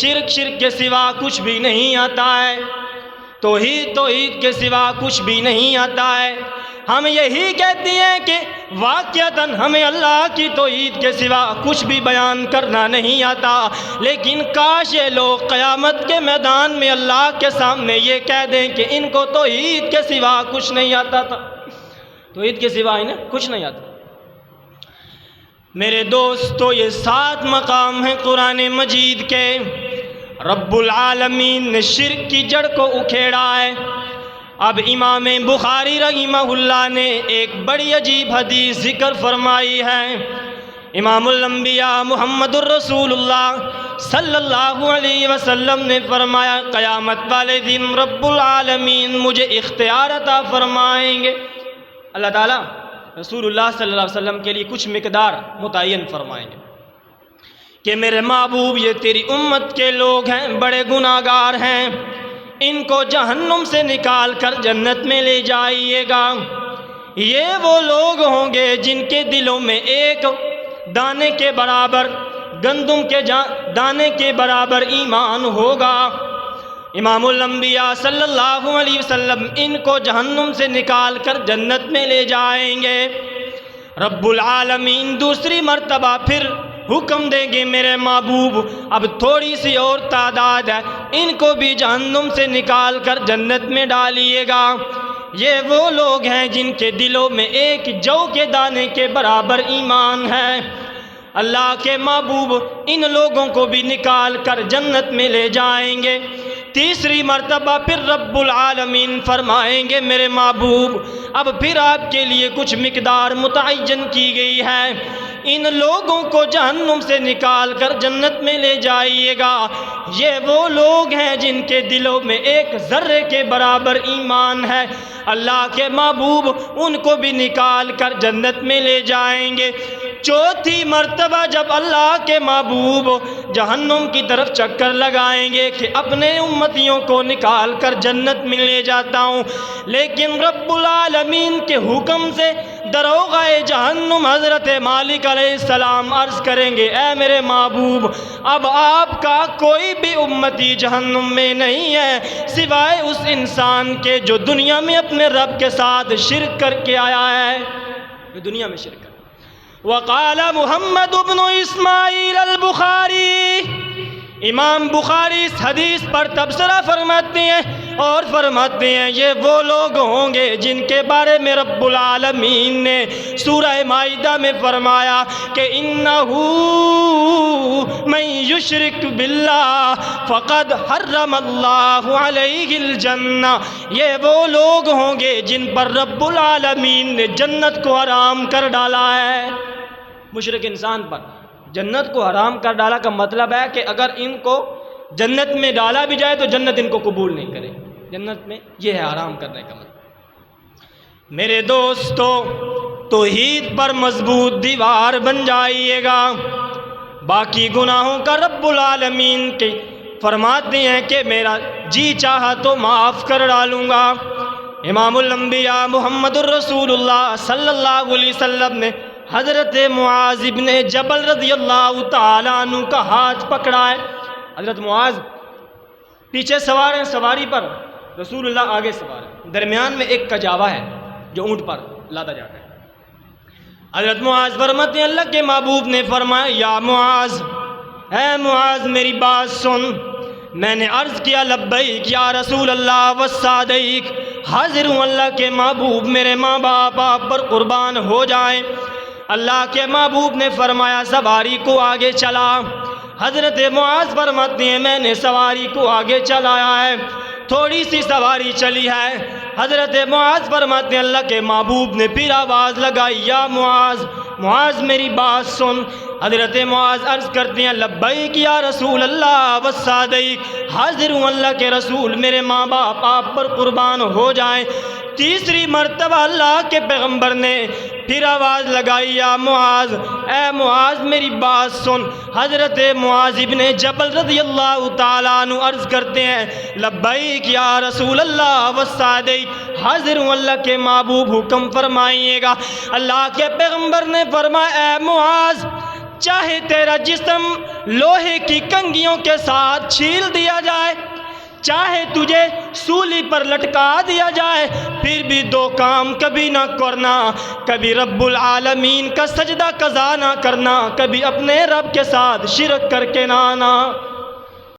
شرک کے سوا کچھ بھی نہیں آتا ہے، توحید کے سوا کچھ بھی نہیں آتا ہے۔ ہم یہی کہتے ہیں کہ واقعتاً ہمیں اللہ کی توحید کے سوا کچھ بھی بیان کرنا نہیں آتا، لیکن کاش یہ لوگ قیامت کے میدان میں اللہ کے سامنے یہ کہہ دیں کہ ان کو توحید کے سوا کچھ نہیں آتا تھا، توحید کے سوا انہیں کچھ نہیں آتا۔ میرے دوستو، یہ 7 مقام ہیں قرآن مجید کے۔ رب العالمین نے شرک کی جڑ کو اکھیڑا ہے۔ اب امام بخاری رحمہ اللہ نے ایک بڑی عجیب حدیث ذکر فرمائی ہے۔ امام الانبیاء محمد الرسول اللہ صلی اللہ علیہ وسلم نے فرمایا، قیامت والے دن رب العالمین مجھے اختیار عطا فرمائیں گے۔ اللہ تعالیٰ رسول اللہ صلی اللہ علیہ وسلم کے لیے کچھ مقدار متعین فرمائیں گے کہ میرے محبوب، یہ تیری امت کے لوگ ہیں، بڑے گناہ گار ہیں، ان کو جہنم سے نکال کر جنت میں لے جائیے گا۔ یہ وہ لوگ ہوں گے جن کے دلوں میں ایک دانے کے برابر، گندم کے دانے کے برابر ایمان ہوگا۔ امام الانبیاء صلی اللہ علیہ وسلم ان کو جہنم سے نکال کر جنت میں لے جائیں گے۔ رب العالمین دوسری مرتبہ پھر حکم دیں گے، میرے محبوب اب تھوڑی سی اور تعداد ہے، ان کو بھی جہنم سے نکال کر جنت میں ڈالیے گا۔ یہ وہ لوگ ہیں جن کے دلوں میں ایک جو کے دانے کے برابر ایمان ہے۔ اللہ کے محبوب ان لوگوں کو بھی نکال کر جنت میں لے جائیں گے۔ تیسری مرتبہ پھر رب العالمین فرمائیں گے، میرے محبوب اب پھر آپ کے لیے کچھ مقدار متعین کی گئی ہے، ان لوگوں کو جہنم سے نکال کر جنت میں لے جائیے گا۔ یہ وہ لوگ ہیں جن کے دلوں میں ایک ذرے کے برابر ایمان ہے۔ اللہ کے محبوب ان کو بھی نکال کر جنت میں لے جائیں گے۔ چوتھی مرتبہ جب اللہ کے محبوب جہنم کی طرف چکر لگائیں گے کہ اپنے امتیوں کو نکال کر جنت میں لے جاتا ہوں، لیکن رب العالمین کے حکم سے دروغہ جہنم حضرت مالک علیہ السلام عرض کریں گے، اے میرے محبوب اب آپ کا کوئی بھی امتی جہنم میں نہیں ہے سوائے اس انسان کے جو دنیا میں اپنے رب کے ساتھ شرک کر کے آیا ہے، جو دنیا میں شرک کر۔ وقال محمد بن اسماعیل البخاری، امام بخاری اس حدیث پر تبصرہ فرماتے ہیں اور فرماتے ہیں یہ وہ لوگ ہوں گے جن کے بارے میں رب العالمین نے سورہ مائدہ میں فرمایا کہ انہو من یشرک باللہ فقد حرم اللہ علیہ الجنہ۔ یہ وہ لوگ ہوں گے جن پر رب العالمین نے جنت کو حرام کر ڈالا ہے۔ مشرک انسان پر جنت کو حرام کر ڈالا کا مطلب ہے کہ اگر ان کو جنت میں ڈالا بھی جائے تو جنت ان کو قبول نہیں کرے، جنت میں یہ ہے حرام کرنے کا مطلب۔ میرے دوستو، توحید پر مضبوط دیوار بن جائیے گا۔ باقی گناہوں کا رب العالمین کے فرماتے ہیں کہ میرا جی چاہا تو معاف کر ڈالوں گا۔ امام الانبیاء محمد الرسول اللہ صلی اللہ علیہ وسلم نے حضرت معاذ ابن جبل رضی اللہ تعالیٰ عنہ کا ہاتھ پکڑا ہے۔ حضرت معاذ پیچھے سوار ہیں سواری پر، رسول اللہ آگے سوار ہیں، درمیان میں ایک کجاوا ہے جو اونٹ پر لادا جاتا ہے۔ حضرت معاذ فرماتے ہیں اللہ کے محبوب نے فرمایا، یا معاذ، اے معاذ میری بات سن۔ میں نے عرض کیا لبیک یا رسول اللہ والصادیق، حاضر ہوں اللہ کے محبوب، میرے ماں باپ آپ پر قربان ہو جائیں۔ اللہ کے محبوب نے فرمایا سواری کو آگے چلا۔ حضرت معاذ فرماتے ہیں میں نے سواری کو آگے چلایا ہے، تھوڑی سی سواری چلی ہے۔ حضرت معاذ فرماتے ہیں اللہ کے محبوب نے پھر آواز لگائی، یا معاذ، معاذ میری بات سن۔ حضرت معاذ عرض کرتے ہیں لبیک یا رسول اللہ والصادیق، حاضر ہوں اللہ کے رسول، میرے ماں باپ آپ پر قربان ہو جائیں۔ تیسری مرتبہ اللہ کے پیغمبر نے پھر آواز لگائی، یا معاذ، اے معاذ میری بات سن۔ حضرت معاذ ابن جبل رضی اللہ تعالیٰ عنہ عرض کرتے ہیں لبیک یا رسول اللہ والصادیق، حاضر ہوں اللہ کے محبوب، حکم فرمائیے گا۔ اللہ کے پیغمبر نے فرمایا اے معاذ، چاہے تیرا جسم لوہے کی کنگھیوں کے ساتھ چھیل دیا جائے، چاہے تجھے سولی پر لٹکا دیا جائے، پھر بھی دو کام کبھی نہ کرنا، کبھی رب العالمین کا سجدہ قضا نہ کرنا، کبھی اپنے رب کے ساتھ شرک کر کے نہ آنا۔